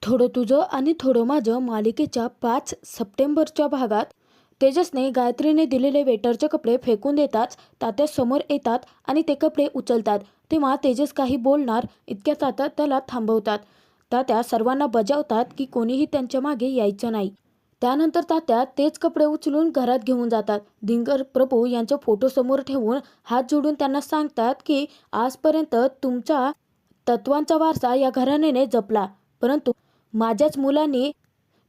थोडं तुझं आणि थोडं माझं मालिकेच्या 5 सप्टेंबरच्या भागात तेजसने गायत्रीने दिलेले वेटरचे कपडे फेकून देताच तात्या समोर येतात आणि ते कपडे उचलतात. तेव्हा तेजस काही बोलणार इतक्या तात्या त्याला थांबवतात. तात्या सर्वांना बजावतात की कोणीही त्यांच्या मागे यायचं नाही. त्यानंतर तात्या तेच कपडे उचलून घरात घेऊन जातात. दिनकर प्रभू यांचे फोटो समोर ठेवून हात जोडून त्यांना सांगतात की आजपर्यंत तुमच्या तत्वांचा वारसा या घराण्याने जपला, परंतु माझ्याच मुलांनी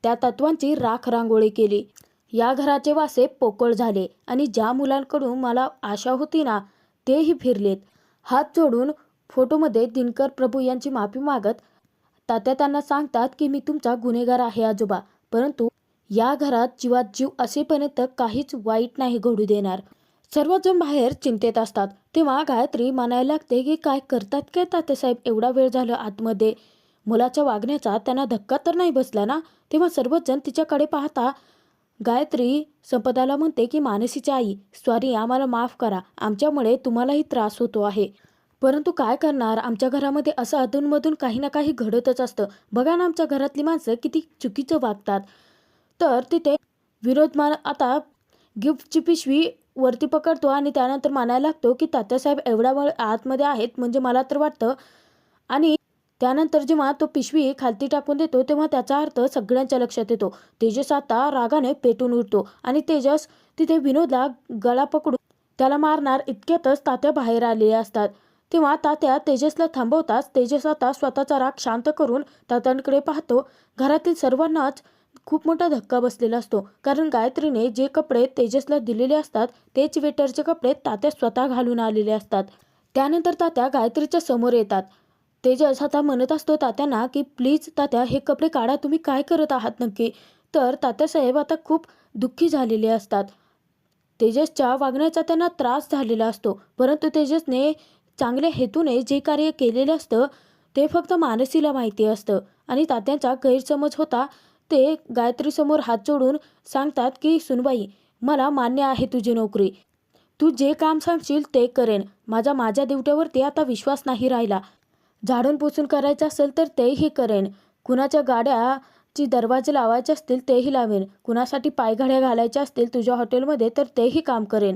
त्या तत्वांची राख रांगोळी केली. या घराचे वासे पोकळ झाले आणि ज्या मुलांकडून मला आशा होती ना, तेही फिरलेत. हात जोडून फोटोमध्ये दिनकर प्रभू यांची माफी मागत तात्या त्यांना सांगतात की मी तुमचा गुन्हेगार आहे आजोबा, परंतु या घरात जीवात जीव असेपर्यंत काहीच वाईट नाही घडू देणार. सर्वजण बाहेर चिंतेत असतात. तेव्हा गायत्री म्हणायला लागते की काय करतात काय तात्यासाहेब, एवढा वेळ झालं आतमध्ये, मुलाच्या वागण्याचा त्यांना धक्का तर नाही बसला ना. तेव्हा सर्वजण तिच्याकडे पाहता गायत्री संपदाला म्हणते की मानसीची आई, सॉरी, आम्हाला माफ करा, आमच्यामुळे तुम्हालाही त्रास होतो आहे, परंतु काय करणार, आमच्या घरामध्ये असं अधूनमधून काही ना काही घडतच असतं. बघा ना आमच्या घरातली माणसं किती चुकीचं वागतात. तर तिथे विनोद आता गिफ्टची पिशवी वरती पकडतो आणि त्यानंतर म्हणायला लागतो की तात्यासाहेब एवढा वेळ आतमध्ये आहेत म्हणजे मला तर वाटतं. आणि त्यानंतर जेव्हा तो पिशवी खालती टाकून देतो तेव्हा त्याचा अर्थ सगळ्यांच्या लक्षात येतो. तेजस आता रागाने पेटून उठतो आणि तेजस तिथे विनोदला गळा पकडून त्याला मारणार इतक्यातच तात्या बाहेर आलेले असतात. तेव्हा तात्या तेजसला थांबवताच तेजस आता स्वतःचा राग शांत करून तात्यांकडे पाहतो. घरातील सर्वांनाच खूप मोठा धक्का बसलेला असतो, कारण गायत्रीने जे कपडे तेजसला दिलेले असतात तेच वेटरचे कपडे तात्या स्वतः घालून आलेले असतात. त्यानंतर तात्या गायत्रीच्या समोर येतात. तेजस आता म्हणत असतो तात्यांना की प्लीज तात्या, हे कपडे काढा, तुम्ही काय करत आहात नक्की. तर तात्यासाहेब आता खूप दुःखी झालेले असतात. तेजसच्या वागण्याचा त्यांना त्रास झालेला असतो, परंतु तेजसने चांगल्या हेतूने जे कार्य केलेलं असतं ते फक्त मानसीला माहिती असतं आणि तात्यांचा गैरसमज होता. ते गायत्रीसमोर हात जोडून सांगतात की सुनबाई, मला मान्य आहे तुझी नोकरी, तू जे काम सांगशील ते करेन, माझ्या ड्युट्यावरती आता विश्वास नाही राहिला. झाडून पुसून करायचं असेल तर तेही करेन, कुणाच्या गाड्याची दरवाजे लावायचे असतील तेही लावेन, कुणासाठी पायघड्या घालायच्या असतील तुझ्या हॉटेलमध्ये तर तेही काम करेन.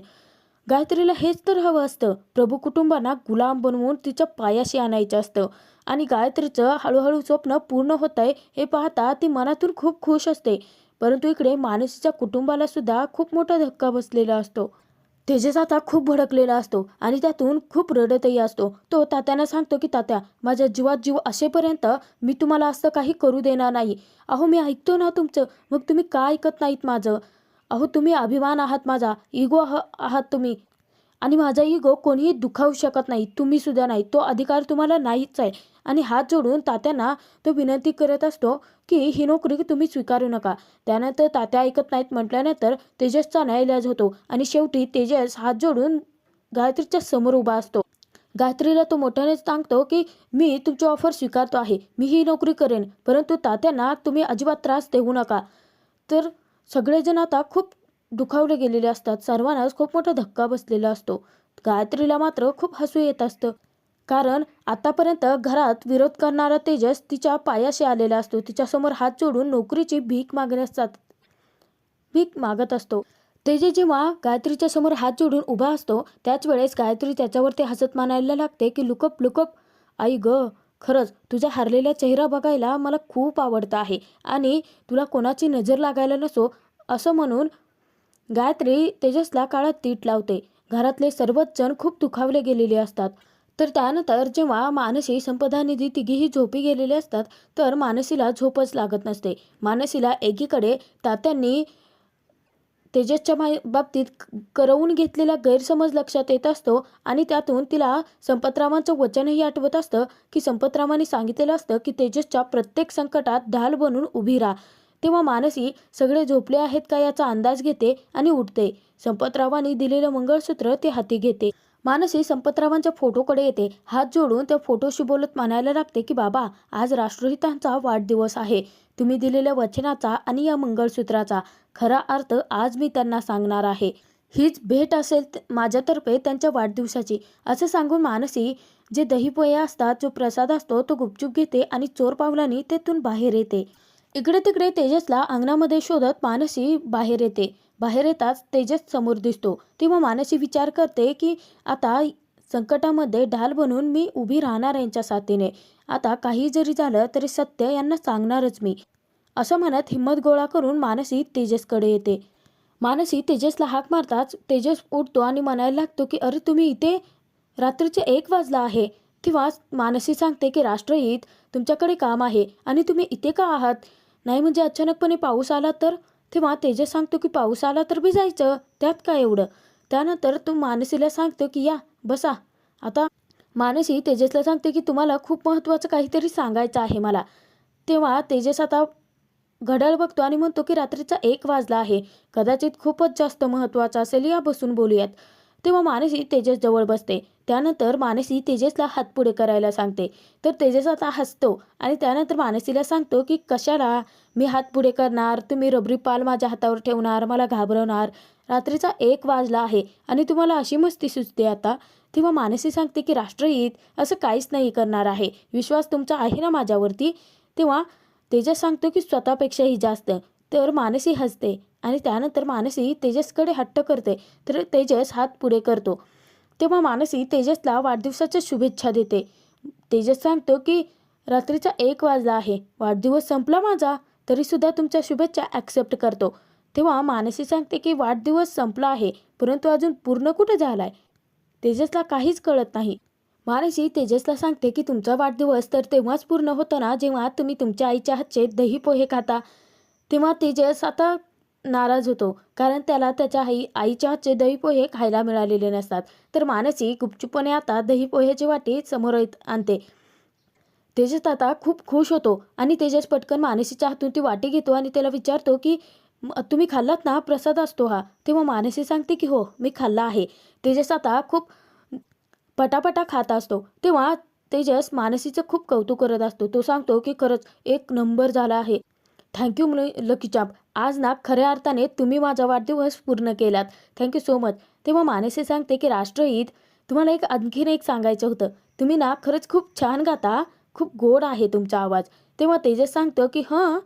गायत्रीला हेच तर हवं असतं, प्रभू कुटुंबांना गुलाम बनवून तिच्या पायाशी आणायचं असतं. आणि गायत्रीचं हळूहळू स्वप्न पूर्ण होत आहे हे पाहता ती मनातून खूप खुश असते. परंतु इकडे मानसीच्या कुटुंबाला सुद्धा खूप मोठा धक्का बसलेला असतो. तेजस आता खूप भडकलेला असतो आणि त्यातून खूप रडतही असतो. तो तात्यांना सांगतो की तात्या, माझ्या जीवात जीव असेपर्यंत मी तुम्हाला असं काही करू देणार नाही. अहो मी ऐकतो ना तुमचं, मग तुम्ही का ऐकत नाहीत माझं. अहो तुम्ही अभिमान आहात माझा, इगो आहात तुम्ही, आणि माझा इगो कोणीही दुखावू शकत नाही, तुम्ही सुद्धा नाही, तो अधिकार तुम्हाला नाहीच आहे. आणि हात जोडून तात्यांना तो विनंती करत असतो की ही नोकरी तुम्ही स्वीकारू नका. त्यानंतर तात्या ऐकत नाहीत म्हटल्यानंतर तेजसचा नाईलाज होतो आणि शेवटी तेजस हात जोडून गायत्रीच्या समोर उभा असतो. गायत्रीला तो मोठ्याने सांगतो की मी तुमची ऑफर स्वीकारतो आहे, मी ही नोकरी करेन, परंतु तात्यांना तुम्ही अजिबात त्रास देऊ नका. तर सगळेजण आता खूप दुखावले गेलेले असतात. सर्वांनाच खूप मोठा धक्का बसलेला असतो. गायत्रीला मात्र खूप हसू येत असतं, कारण आतापर्यंत घरात विरोध करणारा तेजस तिच्या पायाशी आलेला असतो. तिच्यासमोर हात जोडून नोकरीची भीक मागत असतो. तेजस जेव्हा गायत्रीच्या समोर हात जोडून उभा असतो त्याच वेळेस गायत्री त्याच्यावरती हसत म्हणायला लागते की लुकअप लुकअप, आई ग, खरंच तुझा हरलेला चेहरा बघायला मला खूप आवडतं आहे आणि तुला कोणाची नजर लागायला नसो, असं म्हणून गायत्री तेजसला काळात तीट लावते. घरातले सर्वच जण खूप दुखावले गेलेले असतात. तर त्यानंतर जेव्हा मानसी, संपदा, निधी तिघीही झोपी गेलेले असतात तर मानसीला झोपच लागत नसते. मानसीला एकीकडे तात्यांनी तेजसच्या बाबतीत करवून घेतलेला गैरसमज लक्षात येत असतो आणि त्यातून तिला संपतरावांचं वचनही आठवत असतं की संपतरावांनी सांगितलेलं असतं की तेजसच्या प्रत्येक संकटात ढाल बनून उभी राहा. तेव्हा मानसी सगळे झोपले आहेत का याचा अंदाज घेते आणि उठते. संपतरावांनी दिलेलं मंगळसूत्र ते हाती घेते. मानसी संपतरावांच्या फोटोकडे येते, हात जोडून त्या फोटोशी बोलत म्हणायला लागते की बाबा, आज राष्ट्रहितांचा वाढदिवस आहे, तुम्ही दिलेल्या वचनाचा आणि या मंगळसूत्राचा खरा अर्थ आज मी त्यांना सांगणार आहे. हीच भेट असेल माझ्यातर्फे त्यांच्या वाढदिवसाची. असं सांगून मानसी जे दही पोहे असतात, जो प्रसाद असतो तो गुपचूप घेते आणि चोर पावलांनी तेथून बाहेर येते. इकडे तिकडे तेजसला अंगणामध्ये शोधत मानसी बाहेर येते. बाहेर येताच तेजस समोर दिसतो. तेव्हा मानसी विचार करते की आता संकटामध्ये ढाल बनून मी उभी राहणार यांच्या साथीने. आता काही जरी झालं तरी सत्य यांना सांगणारच मी. असं म्हणत हिंमत गोळा करून मानसी तेजसकडे येते. मानसी तेजसला हाक मारताच तेजस उठतो आणि म्हणायला लागतो की अरे तुम्ही इथे, रात्रीचे 1 वाजला आहे. तेव्हा मानसी सांगते की राष्ट्रहित तुमच्याकडे काम आहे आणि तुम्ही इथे का आहात? नाही म्हणजे अचानकपणे पाऊस आला तर? तेव्हा तेजस सांगतो की पाऊस आला तर भिजायचं, त्यात काय एवढं. त्यानंतर तो मानसीला सांगतो की या बसा. आता मानसी तेजसला सांगते की तुम्हाला खूप महत्त्वाचं काहीतरी सांगायचं आहे मला. तेव्हा तेजस आता घड्याळ बघतो आणि म्हणतो की रात्रीचा 1 वाजला आहे. कदाचित खूपच जास्त महत्त्वाचं असेल, या बसून बोलूयात. तेव्हा मानसी तेजस जवळ बसते. त्यानंतर मानसी तेजसला हात पुढे करायला सांगते. तर तेजस आता हसतो आणि त्यानंतर मानसीला सांगतो की कशाला मी हात पुढे करणार, तुम्ही रबरी पाल माझ्या हातावर ठेवणार, मला घाबरवणार. रात्रीचा 1 वाजला आहे आणि तुम्हाला अशी मस्ती सुचते आता. तेव्हा मानसी सांगते की राष्ट्रहित असं काहीच नाही करणार आहे, विश्वास तुमचा आहे ना माझ्यावरती? तेव्हा तेजस सांगतो की स्वतःपेक्षाही जास्त. तर मानसी हसते आणि त्यानंतर मानसी तेजसकडे हट्ट करते. तर तेजस हात पुढे करतो. तेव्हा मानसी तेजसला वाढदिवसाच्या शुभेच्छा देते. तेजस सांगतो की रात्रीचा 1 वाजला आहे, वाढदिवस संपला माझा, तरीसुद्धा तुमच्या शुभेच्छा ॲक्सेप्ट करतो. तेव्हा मानसी सांगते की वाढदिवस संपला आहे, परंतु अजून पूर्ण कुठे झालाय? तेजसला काहीच कळत नाही. मानसी तेजसला सांगते की तुमचा वाढदिवस तर तेव्हाच पूर्ण होतो ना जेव्हा तुम्ही तुमच्या आईच्या हातचे दही पोहे खाता. तेव्हा तेजस आता नाराज होतो, कारण त्याला त्याच्या आईच्या हातचे दही पोहे खायला मिळालेले नसतात. तर मानसी गुपचूपपणे आता दही पोहेची वाटी समोर आणते. तेजस आता खूप खुश होतो आणि तेजस पटकन मानसीच्या हातून ती वाटी घेतो आणि त्याला विचारतो की तुम्ही खाल्लात ना, प्रसाद असतो हा? तेव्हा मानसी सांगते की हो, मी खाल्ला आहे. तेजस आता खूप पटापटा खात असतो. तेव्हा तेजस मानसीचं खूप कौतुक करत असतो. तो सांगतो की खरंच 1 नंबर झाला आहे. थँक्यू लकी चाप. आज ना खऱ्या अर्थाने तुम्ही माझा वाढदिवस पूर्ण केलात. Thank you so much. तेव्हा मानसी सांगते की राष्ट्रहित तुम्हाला आणखीन एक सांगायचं होतं. तुम्ही ना खरंच खूप छान गाता, खूप गोड आहे तुमचा आवाज. तेव्हा तेजस सांगतो की हां,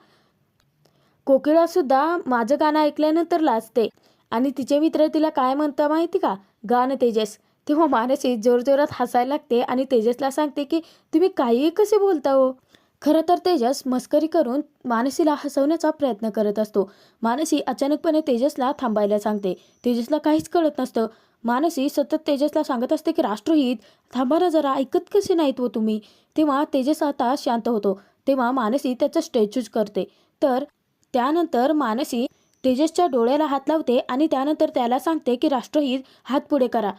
कोकिळासुद्धा माझं गाणं ऐकल्यानंतर लाजते आणि तिचे मित्र तिला काय म्हणता माहिती का? गाणं तेजस. तेव्हा मानसी जोरजोरात हसायला लागते आणि तेजसला सांगते की तुम्ही काहीही कसे बोलता हो? खरं तर तेजस मस्करी करून मानसीला हसवण्याचा प्रयत्न करत असतो. मानसी अचानकपणे तेजसला थांबायला सांगते. तेजसला काहीच कळत नसतं. मानसी सतत तेजसला सांगत असते की राष्ट्रहित थांबा ना जरा, ऐकत कसे नाहीत हो तुम्ही? तेव्हा तेजस आता शांत होतो. तेव्हा मानसी त्याचं स्टॅच्यूज करते. तर त्यानंतर मानसी तेजसच्या डोळ्याला हात लावते आणि त्यानंतर त्याला सांगते की राष्ट्रहित हात पुढे करा.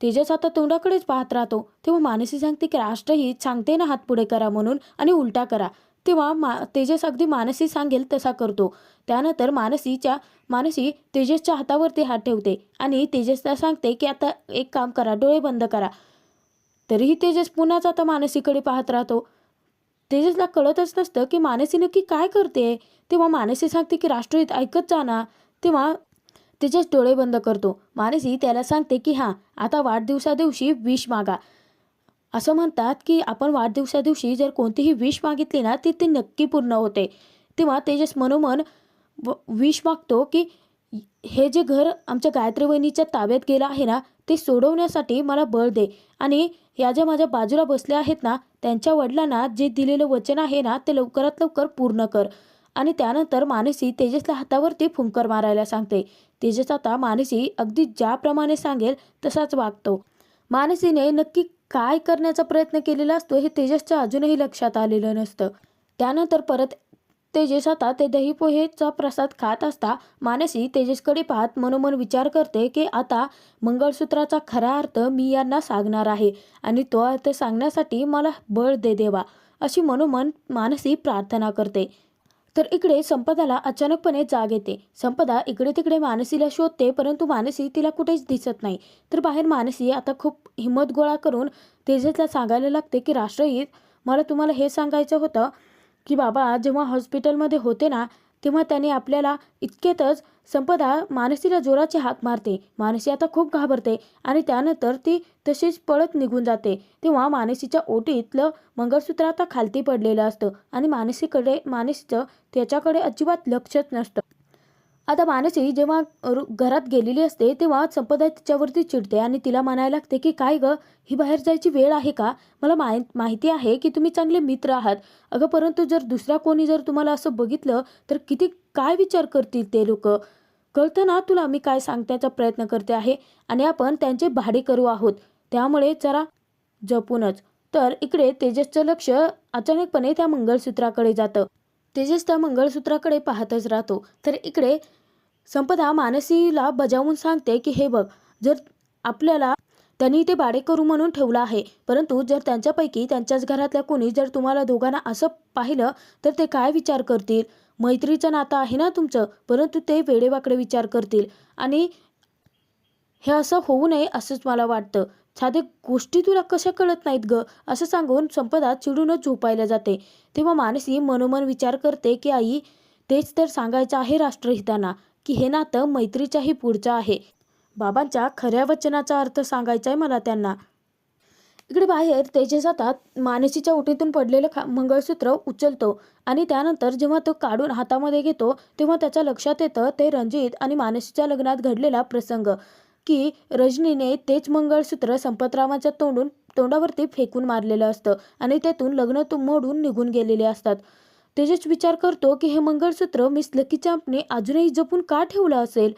तेजस आता तोंडाकडेच पाहत राहतो. तेव्हा मानसी सांगते की राष्ट्रहित सांगते ना हात पुढे करा म्हणून, आणि उलटा करा. तेव्हा तेजस अगदी मानसी सांगेल तसा करतो. त्यानंतर मानसी तेजसच्या हातावरती हात ठेवते आणि तेजसला सांगते की आता एक काम करा, डोळे बंद करा. तरीही तेजस पुन्हाच आता मानसीकडे पाहत राहतो. तेजसला कळतच नसतं की मानसी नक्की काय करते. तेव्हा मानसी सांगते की राष्ट्रहित ऐकत जा ना. तेव्हा तेजस डोळे बंद करतो. मानसी त्याला सांगते की हां, आता वाढदिवसादिवशी विश मागा. असं म्हणतात की आपण वाढदिवसादिवशी जर कोणतीही विश मागितली ना, ती ती नक्की पूर्ण होते. तेव्हा तेजस मनोमन विश मागतो की हे जे घर आमच्या गायत्री वहिनीच्या ताब्यात गेलं आहे ना, ते सोडवण्यासाठी मला बळ दे आणि या ज्या माझ्या बाजूला बसल्या आहेत ना, त्यांच्या वडिलांना जे दिलेलं वचन आहे ना, ते लवकरात लवकर पूर्ण कर. आणि त्यानंतर मानसी तेजसला हातावरती फुंकर मारायला सांगते. तेजस आता मानसी अगदी ज्याप्रमाणे सांगेल तसाच वागतो. मानसीने नक्की काय करण्याचा प्रयत्न केलेला असतो हे तेजसच्या अजूनही लक्षात आलेलं नसतं. त्यानंतर परत तेजस आता ते दही पोहेचा प्रसाद खात असता मानसी तेजसकडे पाहत मनोमन विचार करते की आता मंगळसूत्राचा खरा अर्थ मी यांना सांगणार आहे आणि तो अर्थ सांगण्यासाठी मला बळ दे देवा, अशी मनोमन मानसी प्रार्थना करते. तर इकडे संपदाला अचानकपणे जाग येते. संपदा इकडे तिकडे मानसीला शोधते, परंतु मानसी तिला कुठेच दिसत नाही. तर बाहेर मानसी आता खूप हिंमत गोळा करून तेजसला सांगायला लागते की राष्ट्रहित मला तुम्हाला हे सांगायचं होतं की बाबा जेव्हा हॉस्पिटलमध्ये होते ना, तेव्हा त्याने आपल्याला इतक्यातच संपदा मानसीला जोराची हाक मारते. मानसी आता खूप घाबरते आणि त्यानंतर ती तशीच पळत निघून जाते. तेव्हा मानसीच्या ओटीतलं मंगळसूत्र आता खालती पडलेलं असतं आणि मानसीचं त्याच्याकडे अजिबात लक्षच नसतं. आता मानसी जेव्हा घरात गेलेली असते तेव्हा संपदा तिच्यावरती चिडते आणि तिला म्हणायला लागते की काय गं, ही बाहेर जायची वेळ आहे का? मला माहिती आहे की तुम्ही चांगले मित्र आहात अगं, परंतु जर दुसरा कोणी जर तुम्हाला असं बघितलं तर किती काय विचार करतील ते लोक. कळतं ना तुला मी काय सांगण्याचा प्रयत्न करते आहे, आणि आपण त्यांचे भाडेकरू आहोत, त्यामुळे जरा जपूनच. तर इकडे तेजसचं लक्ष अचानकपणे त्या मंगळसूत्राकडे जातं. तेजस त्या मंगळसूत्राकडे पाहतच राहतो. तर इकडे संपदा मानसीला बजावून सांगते की हे बघ, जर आपल्याला त्यांनी ते भाडेकरू म्हणून ठेवलं आहे, परंतु जर त्यांच्यापैकी त्यांच्याच घरातल्या कोणी जर तुम्हाला दोघांना असं पाहिलं तर ते काय विचार करतील? मैत्रीचं नातं आहे ना तुमचं, परंतु ते वेडेवाकडे विचार करतील आणि हे असं होऊ नये असंच मला वाटतं. साध्या गोष्टी तुला कशा कळत नाहीत गं, असं सांगून संपदा चिडूनच झोपायला जाते. तेव्हा मानसी मनोमन विचार करते की आई, तेच तर सांगायचं आहे राष्ट्रहितांना की हे नातं मैत्रीच्याही पुढचं आहे. बाबांच्या खऱ्या वचनाचा अर्थ सांगायचा आहे मला त्यांना. इकडे बाहेर तेजस आता मानसीच्या ओटीतून पडलेलं मंगळसूत्र उचलतो आणि त्यानंतर जेव्हा तो काढून हातामध्ये घेतो तेव्हा त्याच्या लक्षात येतं ते रणजित आणि मानसीच्या लग्नात घडलेला प्रसंग, की रजनीने तेच मंगळसूत्र संपतरावांच्या तोंडावरती फेकून मारलेलं असतं आणि तेथून लग्न मोडून निघून गेलेले असतात. तेजस विचार करतो की हे मंगळसूत्र मिस लकी चॅम्पने अजूनही जपून का ठेवलं असेल.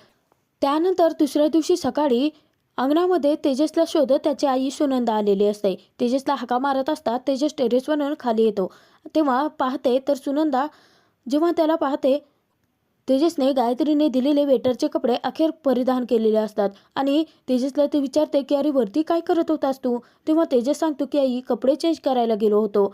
त्यानंतर दुसऱ्या दिवशी सकाळी अंगणामध्ये तेजसला शोधत त्याची आई सुनंदा आलेली असते. तेजसला हाका मारत असतात. तेजस टेरेसवरून खाली येतो तेव्हा पाहते तर सुनंदा जेव्हा त्याला पाहते, तेजसने गायत्रीने दिलेले वेटरचे कपडे अखेर परिधान केलेले असतात आणि तेजसला ते विचारते की अरे वरती काय करत होतास तू? तेव्हा तेजस सांगतो की आई, कपडे चेंज करायला गेलो होतो.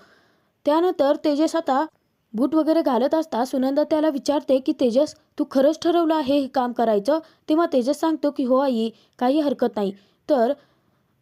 त्यानंतर तेजस आता बूट वगैरे घालत असता सुनंदा त्याला विचारते की तेजस, तू खरंच ठरवलं आहे हे काम करायचं? तेव्हा तेजस सांगतो की हो आई, काही हरकत नाही. तर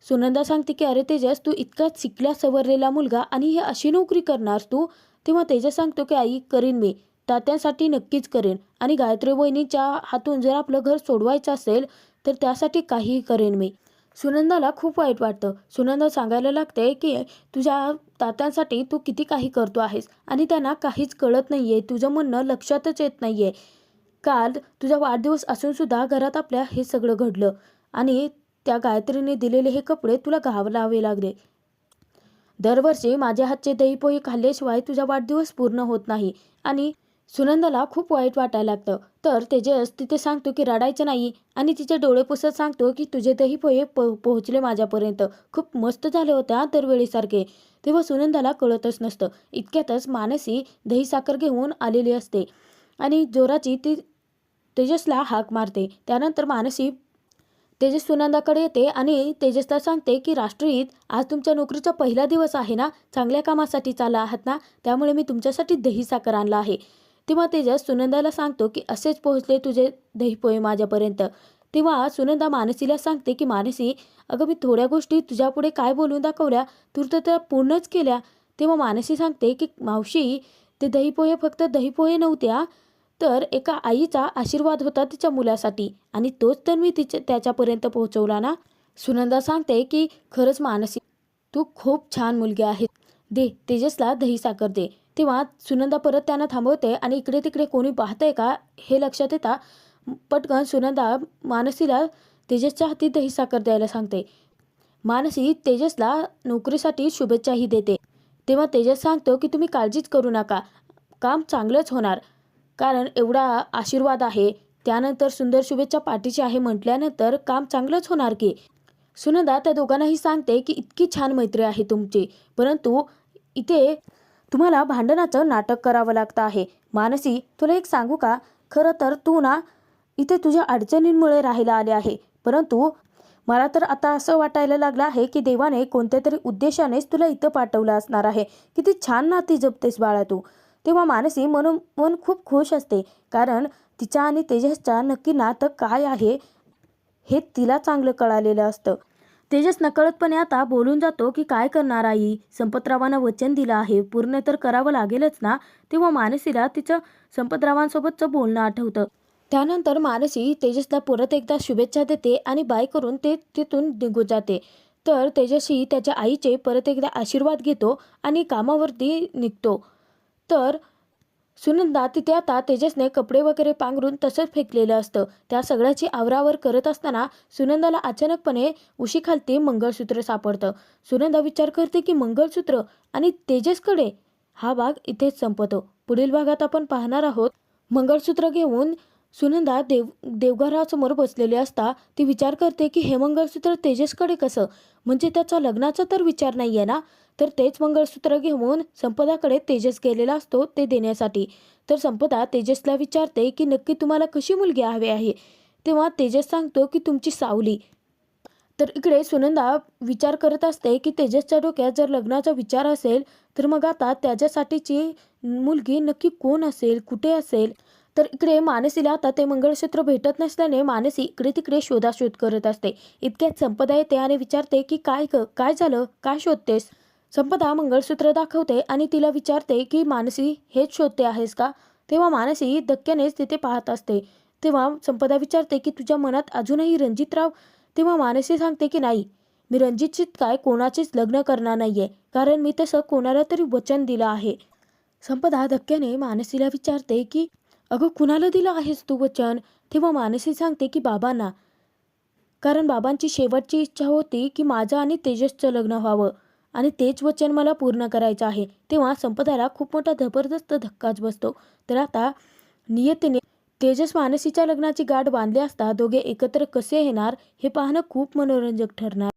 सुनंदा सांगते की अरे तेजस, तू इतका शिकल्या सवरलेला मुलगा आणि ही अशी नोकरी करणार तू? तेव्हा तेजस सांगतो की आई, करीन मी, तात्यांसाठी नक्कीच करेन आणि गायत्री वहिनीच्या हातून जर आपलं घर सोडवायचं असेल तर त्यासाठी काहीही करेन मी. सुनंदाला खूप वाईट वाटतं. सुनंदा सांगायला लागते की तुझ्या तात्यांसाठी तू किती काही करतो आहेस आणि त्यांना काहीच कळत नाहीये, तुझं म्हणणं लक्षातच येत नाहीये. काल तुझा वाढदिवस असून सुद्धा घरात आपल्या हे सगळं घडलं आणि त्या गायत्रीने दिलेले हे कपडे तुला घालावे लागले. दरवर्षी माझ्या हातचे दहीपोहे खाल्ल्याशिवाय तुझा वाढदिवस पूर्ण होत नाही. आणि सुनंदाला खूप वाईट वाटायला लागतं. तर तेजस तिथे सांगतो की रडायचं नाही आणि तिचे डोळे पुसत सांगतो की तुझे दहीपोहे पोहोचले माझ्यापर्यंत, खूप मस्त झाले होत्या दरवेळीसारखे. तेव्हा सुनंदाला कळतच नसतं. इतक्यातच मानसी दही साखर घेऊन आलेली असते आणि जोराची ती तेजसला हाक मारते. त्यानंतर मानसी तेजस सुनंदाकडे येते आणि तेजसला सांगते की राष्ट्रहित, आज तुमच्या नोकरीचा पहिला दिवस आहे ना, चांगल्या कामासाठी चालला आहात ना, त्यामुळे मी तुमच्यासाठी दही साखर आणला आहे. तेव्हा तेजस सुनंदाला सांगतो की असेच पोहोचले तुझे दहीपोहे माझ्यापर्यंत. तेव्हा सुनंदा मानसीला सांगते की मानसी, अगं मी थोड्या गोष्टी तुझ्यापुढे काय बोलून दाखवल्या, तू तर त्या पूर्णच केल्या. तेव्हा मानसी सांगते की मावशी, ते दहीपोहे फक्त दहीपोहे नव्हत्या, तर एका आईचा आशीर्वाद होता तिच्या मुलासाठी आणि तोच तर मी त्याच्यापर्यंत पोहोचवला ना. सुनंदा सांगते की खरंच मानसी, तू खूप छान मुलगी आहे, दे तेजसला दही साखर दे. तेव्हा सुनंदा परत त्यांना थांबवते आणि इकडे तिकडे कोणी पाहतंय का हे लक्षात येता पटकन सुनंदा मानसीला तेजसच्या हाती दही साखर द्यायला सांगते. मानसी तेजसला नोकरीसाठी शुभेच्छाही देते. तेव्हा तेजस सांगतो की तुम्ही काळजीच करू नका, काम चांगलंच होणार, कारण एवढा आशीर्वाद आहे, त्यानंतर सुंदर शुभेच्छा पाठीची आहे म्हटल्यानंतर काम चांगलंच होणार की. सुनंदा त्या दोघांनाही सांगते की इतकी छान मैत्री आहे तुमची, परंतु इथे तुम्हाला भांडणाचं नाटक करावं लागतं आहे. मानसी, तुला एक सांगू का, खरं तर तू ना इथे तुझ्या अडचणींमुळे राहायला आले आहे, परंतु मला तर आता असं वाटायला लागलं आहे की देवाने कोणत्या तरी उद्देशानेच तुला इथं पाठवलं असणार आहे. किती छान नाती जपतेस बाळा तू. तेव्हा मानसी मनोमन खूप खुश असते, कारण तिच्या आणि तेजसच्या नक्की नातं काय आहे हे तिला चांगलं कळालेलं असतं. तेजस नकळतपणे आता बोलून जातो की काय करणार आई, संपतरावांना वचन दिलं आहे, पूर्ण तर करावं लागेलच ना. तेव्हा मानसीला तिचं संपतरावांसोबतचं बोलणं आठवतं. त्यानंतर मानसी तेजसला परत एकदा शुभेच्छा देते आणि बाय करून ते तिथून निघून जाते. तर तेजसही त्याच्या आईचे परत एकदा आशीर्वाद घेतो आणि कामावरती निघतो. तर सुनंदा तिथे आता तेजसने कपडे वगैरे पांघरून तसंच फेकलेलं असतं. त्या सगळ्याची आवरावर करत असताना सुनंदाला अचानकपणे उशीखालती मंगळसूत्र सापडतं. सुनंदा विचार करते की मंगळसूत्र आणि तेजसकडे. हा भाग इथेच संपतो. पुढील भागात आपण पाहणार आहोत. मंगळसूत्र घेऊन सुनंदा देवघरासमोर बसलेली असता ती विचार करते की हे मंगळसूत्र तेजसकडे कसं, म्हणजे त्याचा लग्नाचा तर विचार नाही आहे ना. तर तेच मंगळसूत्र घेऊन संपदाकडे तेजस गेलेला असतो ते देण्यासाठी. तर संपदा तेजसला विचारते की नक्की तुम्हाला कशी मुलगी हवी आहे. तेव्हा तेजस सांगतो की तुमची सावली. तर इकडे सुनंदा विचार करत असते की तेजसच्या डोक्यात जर लग्नाचा विचार असेल तर मग आता त्याच्यासाठीची मुलगी नक्की कोण असेल, कुठे असेल. तर इकडे मानसीला आता ते मंगळसूत्र भेटत नसल्याने मानसी इकडे तिकडे शोधाशोध करत असते. इतक्यात संपदा येते आणि विचारते की काय झालं, काय शोधतेस. संपदा मंगळसूत्र दाखवते आणि तिला विचारते की मानसी हेच शोधते आहेस का. तेव्हा मानसी धक्क्यानेच तिथे पाहत असते. तेव्हा संपदा विचारते की तुझ्या मनात अजूनही रणजितराव. तेव्हा मानसी सांगते की नाही, मी रणजितशीच काय कोणाचेच लग्न करणार नाहीये, कारण मी तसं कोणाला तरी वचन दिलं आहे. संपदा धक्क्याने मानसीला विचारते की अगं कुणाला दिलं आहेस तू वचन. तेव्हा मानसी सांगते की बाबांना, कारण बाबांची शेवटची इच्छा होती की माझं आणि तेजसचं लग्न व्हावं आणि तेच वचन मला पूर्ण करायचं आहे. तेव्हा संपदाला खूप मोठा जबरदस्त धक्काच बसतो. तर आता नियतीने तेजस मानसीच्या लग्नाची गाठ बांधली असता दोघे एकत्र कसे येणार हे पाहणं खूप मनोरंजक ठरणार.